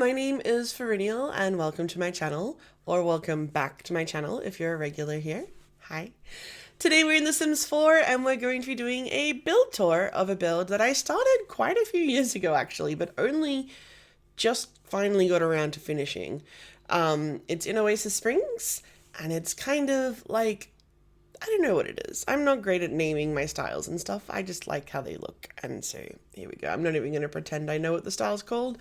my name is Ferinial and welcome to my channel, or welcome back to my channel if you're a regular here. Hi. Today we're in The Sims 4 and we're going to be doing a build tour of a build that I started quite a few years ago actually, but only just finally got around to finishing. It's in Oasis Springs and it's kind of like, I don't know what it is. I'm not great at naming my styles and stuff. I just like how they look. And so here we go. I'm not even going to pretend I know what the style's called.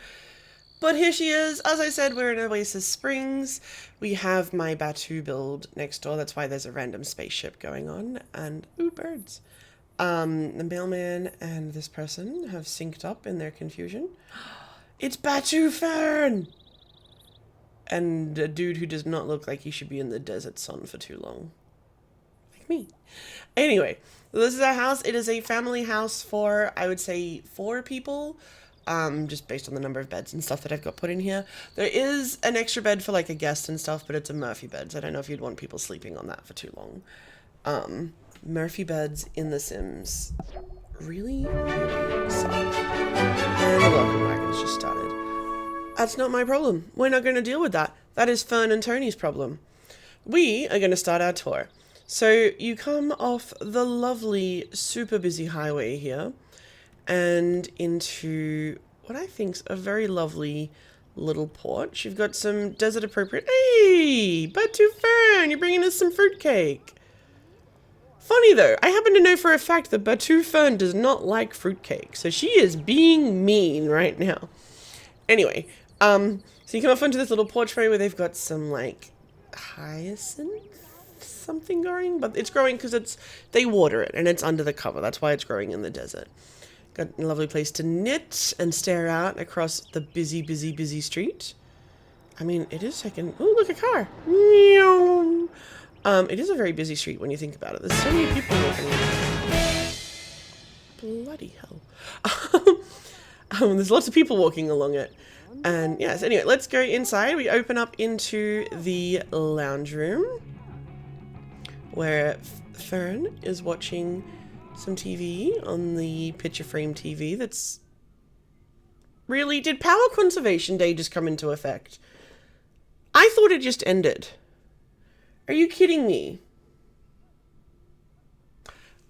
But here she is. As I said, we're in Oasis Springs. We have my Batu build next door. That's why there's a random spaceship going on. And, ooh, birds. The mailman and this person have synced up in their confusion. It's Batu Fern! And a dude who does not look like he should be in the desert sun for too long. Me. Anyway, this is our house. It is a family house for, I would say, 4 people, just based on the number of beds and stuff that I've got put in here. There is an extra bed for like a guest and stuff, but it's a Murphy bed, so I don't know if you'd want people sleeping on that for too long. Murphy beds in The Sims really suck. And the welcome wagon's just started. That's not my problem. We're not going to deal with that. That is Fern and Tony's problem. We are going to start our tour. So you come off the lovely, super busy highway here and into what I think's a very lovely little porch. You've got some desert appropriate. Hey, Batu Fern, you're bringing us some fruitcake. Funny though, I happen to know for a fact that Batu Fern does not like fruitcake, so she is being mean right now. Anyway, so you come off onto this little porchway where they've got some like hyacinth something growing, but it's growing because they water it and it's under the cover. That's why it's growing in the desert. Got a lovely place to knit and stare out across the busy street. I mean, it is second. Oh, look, a car. It is a very busy street when you think about it. There's so many people walking around. Bloody hell. There's lots of people walking along it. And yes, anyway, let's go inside. We open up into the lounge room, where Fern is watching some TV on the picture frame TV that's... Really? Did Power Conservation Day just come into effect? I thought it just ended. Are you kidding me?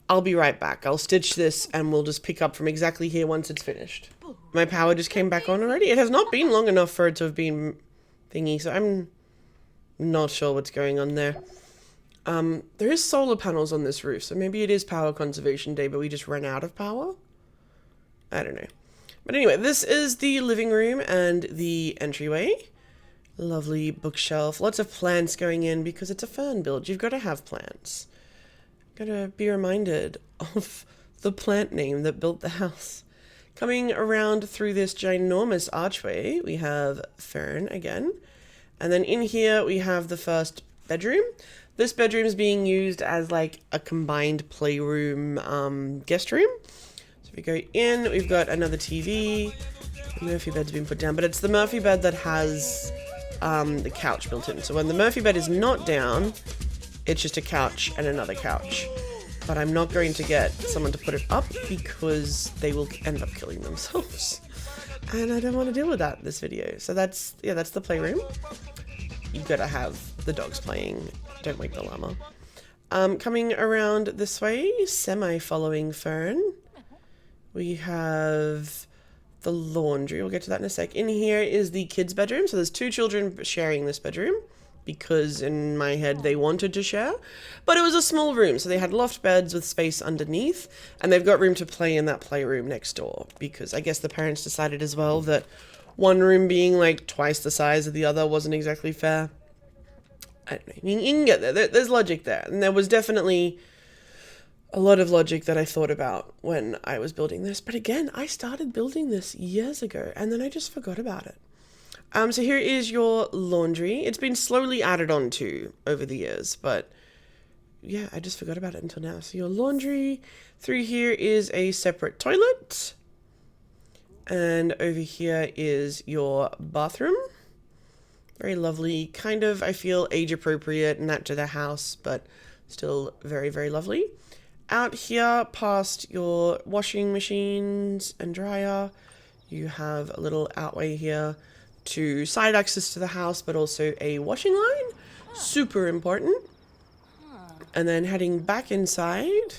I'll be right back. I'll stitch this and we'll just pick up from exactly here once it's finished. My power just came back on already. It has not been long enough for it to have been thingy, so I'm not sure what's going on there. There is solar panels on this roof, so maybe it is Power Conservation Day, but we just ran out of power? I don't know. But anyway, this is the living room and the entryway. Lovely bookshelf. Lots of plants going in because it's a fern build. You've got to have plants. Got to be reminded of the plant name that built the house. Coming around through this ginormous archway, we have Fern again. And then in here, we have the first bedroom. This bedroom is being used as like a combined playroom, guest room. So if we go in, we've got another TV. The Murphy bed's been put down, but it's the Murphy bed that has the couch built in. So when the Murphy bed is not down, it's just a couch and another couch. But I'm not going to get someone to put it up because they will end up killing themselves. And I don't want to deal with that in this video. So that's the playroom. You've got to have the dogs playing. Don't wake the llama. Coming around this way, semi-following Fern, we have the laundry. We'll get to that in a sec. In here is the kids' bedroom. So there's 2 children sharing this bedroom because in my head they wanted to share. But it was a small room, so they had loft beds with space underneath, and they've got room to play in that playroom next door because I guess the parents decided as well that one room being like twice the size of the other wasn't exactly fair. I don't know. You can get there. There's logic there. And there was definitely a lot of logic that I thought about when I was building this. But again, I started building this years ago and then I just forgot about it. So here is your laundry. It's been slowly added on to over the years, but yeah, I just forgot about it until now. So your laundry, through here is a separate toilet. And over here is your bathroom. Very lovely, kind of, I feel, age appropriate and that to the house, but still very, very lovely. Out here, past your washing machines and dryer, you have a little outway here to side access to the house, but also a washing line. Super important. And then heading back inside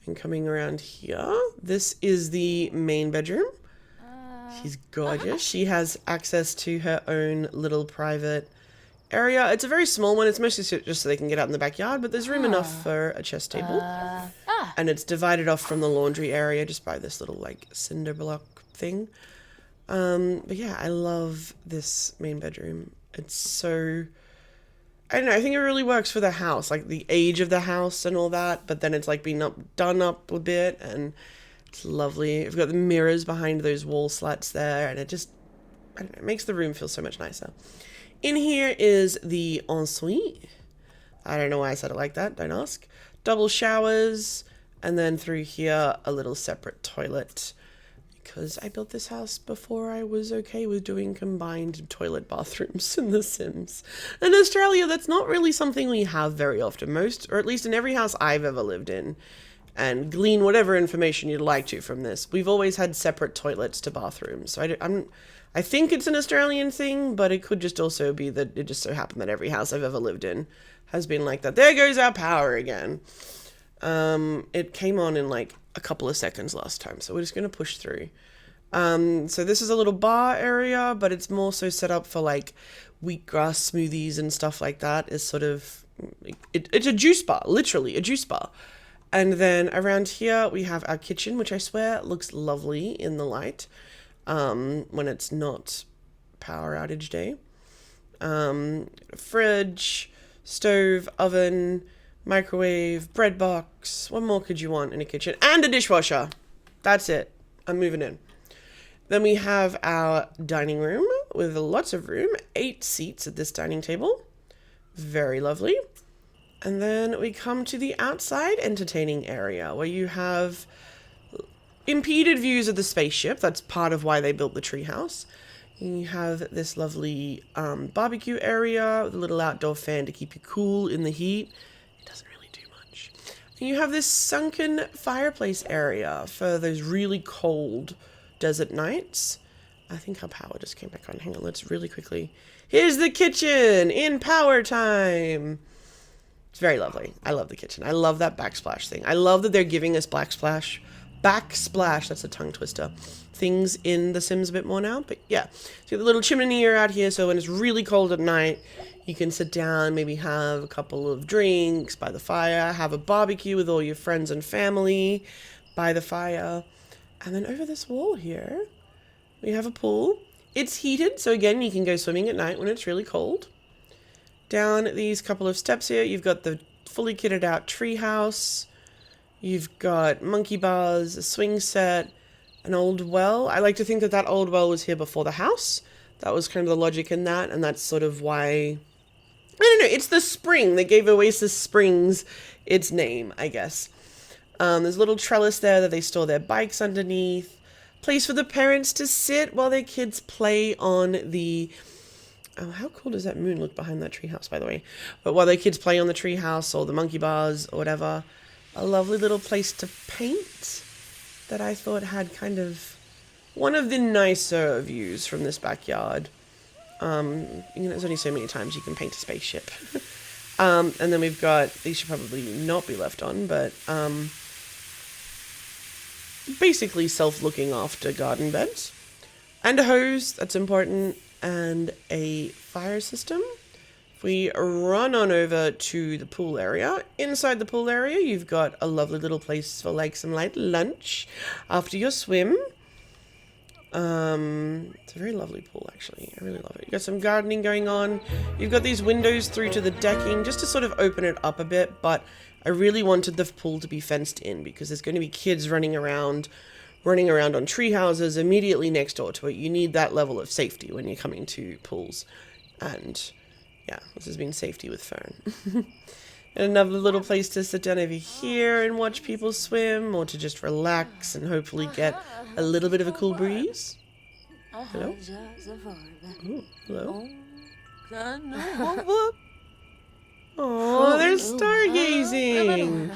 and coming around here. This is the main bedroom. She's gorgeous. She has access to her own little private area. It's a very small one. It's mostly just so they can get out in the backyard, but there's room enough for a chess table. And it's divided off from the laundry area just by this little like cinder block thing. But yeah, I love this main bedroom. It's so, I don't know, I think it really works for the house, like the age of the house and all that, but then it's like been done up a bit, and it's lovely. We've got the mirrors behind those wall slats there, and it just, I don't know, it makes the room feel so much nicer. In here is the ensuite. I don't know why I said it like that, don't ask. Double showers, and then through here, a little separate toilet. Because I built this house before I was okay with doing combined toilet bathrooms in The Sims. In Australia, that's not really something we have very often. Most, or at least in every house I've ever lived in, and glean whatever information you'd like to from this, we've always had separate toilets to bathrooms. So I think it's an Australian thing, but it could just also be that it just so happened that every house I've ever lived in has been like that. There goes our power again. It came on in like a couple of seconds last time, so we're just going to push through. So this is a little bar area, but it's more so set up for like wheatgrass smoothies and stuff like that. It's sort of, it's a juice bar, literally a juice bar. And then around here we have our kitchen, which I swear looks lovely in the light, when it's not power outage day. Fridge, stove, oven, microwave, bread box. What more could you want in a kitchen? And a dishwasher. That's it. I'm moving in. Then we have our dining room with lots of room. 8 seats at this dining table. Very lovely. And then we come to the outside entertaining area where you have impeded views of the spaceship. That's part of why they built the treehouse. You have this lovely barbecue area with a little outdoor fan to keep you cool in the heat. It doesn't really do much. And you have this sunken fireplace area for those really cold desert nights. I think our power just came back on. Hang on, let's really quickly. Here's the kitchen in power time. It's very lovely. I love the kitchen. I love that backsplash thing. I love that they're giving us backsplash, that's a tongue twister, things in The Sims a bit more now. But yeah, so the little chimney out here, so when it's really cold at night, you can sit down, maybe have a couple of drinks by the fire, have a barbecue with all your friends and family by the fire. And then over this wall here, we have a pool. It's heated, so again, you can go swimming at night when it's really cold. Down these couple of steps here, you've got the fully kitted out treehouse. You've got monkey bars, a swing set, an old well. I like to think that that old well was here before the house. That was kind of the logic in that, and that's sort of why... I don't know, it's the spring. They gave Oasis Springs its name, I guess. There's a little trellis there that they store their bikes underneath. Place for the parents to sit while their kids play on the... Oh, how cool does that moon look behind that treehouse, by the way? But while their kids play on the treehouse or the monkey bars or whatever, a lovely little place to paint that I thought had kind of one of the nicer views from this backyard. There's only so many times you can paint a spaceship. And then we've got, these should probably not be left on, but basically self-looking after garden beds. And a hose, that's important. And a fire system. If we run on over to the pool area, inside the pool area, you've got a lovely little place for like some light lunch after your swim. It's a very lovely pool, actually. I really love it. You've got some gardening going on. You've got these windows through to the decking just to sort of open it up a bit, but I really wanted the pool to be fenced in because there's going to be kids running around on tree houses immediately next door to it. You need that level of safety when you're coming to pools. And yeah, this has been safety with Fern. And another little place to sit down over here and watch people swim, or to just relax and hopefully get a little bit of a cool breeze. Hello? Ooh, hello? Oh, they're stargazing!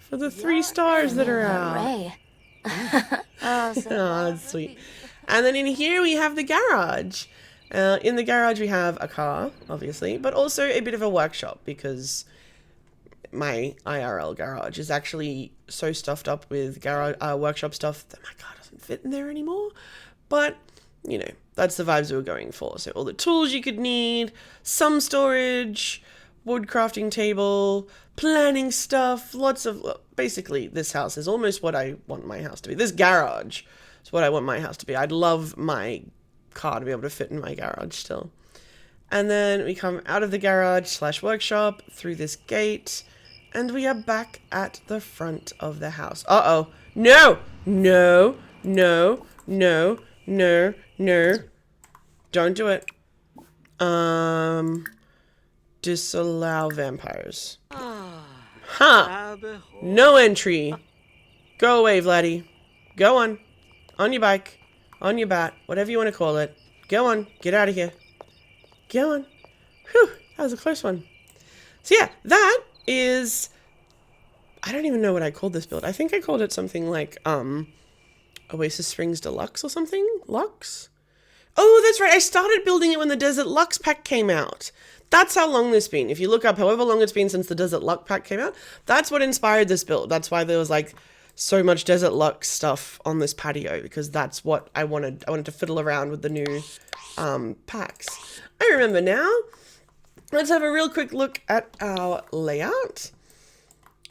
For the 3 stars that are out. Oh, that's sweet. And then in here we have the garage. In the garage we have a car, obviously, but also a bit of a workshop because my IRL garage is actually so stuffed up with garage workshop stuff that my car doesn't fit in there anymore. But, you know, that's the vibes we were going for. So all the tools you could need, some storage, wood crafting table, planning stuff, lots of... Basically, this house is almost what I want my house to be. This garage is what I want my house to be. I'd love my car to be able to fit in my garage still. And then we come out of the garage / workshop through this gate, and we are back at the front of the house. Uh-oh. No! No! No! No! No! No! Don't do it. Disallow vampires. Huh. No entry. Go away, Vladdy. Go on. On your bike. On your bat. Whatever you want to call it. Go on. Get out of here. Go on. Whew. That was a close one. So yeah, that is... I don't even know what I called this build. I think I called it something like, Oasis Springs Deluxe or something? Luxe? Oh, that's right. I started building it when the Desert Luxe pack came out. That's how long this been. If you look up however long it's been since the Desert Luxe pack came out, that's what inspired this build. That's why there was like so much Desert Luxe stuff on this patio, because that's what I wanted. I wanted to fiddle around with the new packs. I remember now. Let's have a real quick look at our layout.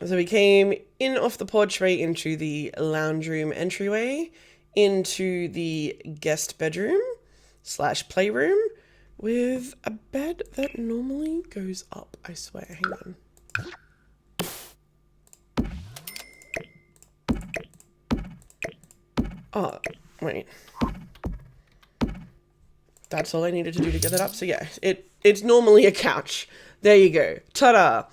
So we came in off the porchway into the lounge room entryway, into the guest bedroom / playroom, with a bed that normally goes up, I swear. Hang on. Oh, wait. That's all I needed to do to get that up. So yeah, it's normally a couch. There you go. Ta-da!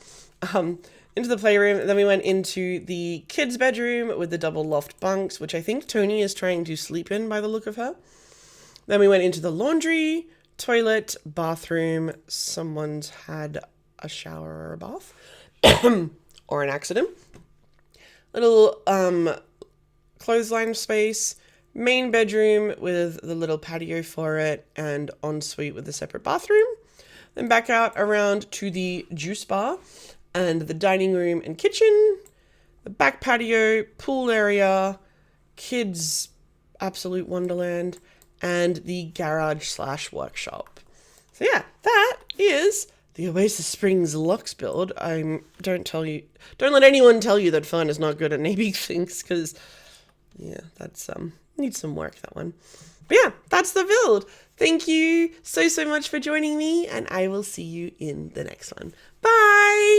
Into the playroom. Then we went into the kids' bedroom with the double loft bunks, which I think Tony is trying to sleep in by the look of her. Then we went into the laundry, toilet, bathroom. Someone's had a shower or a bath. Or an accident. Little clothesline space. Main bedroom with the little patio for it, and ensuite with a separate bathroom. Then back out around to the juice bar and the dining room and kitchen. The back patio, pool area, kids' absolute wonderland, and the garage / workshop. So yeah, that is the Oasis Springs Luxe build. Don't let anyone tell you that Fern is not good at naming things, because yeah, that's needs some work, that one. But yeah, that's the build. Thank you so much for joining me, and I will see you in the next one. Bye!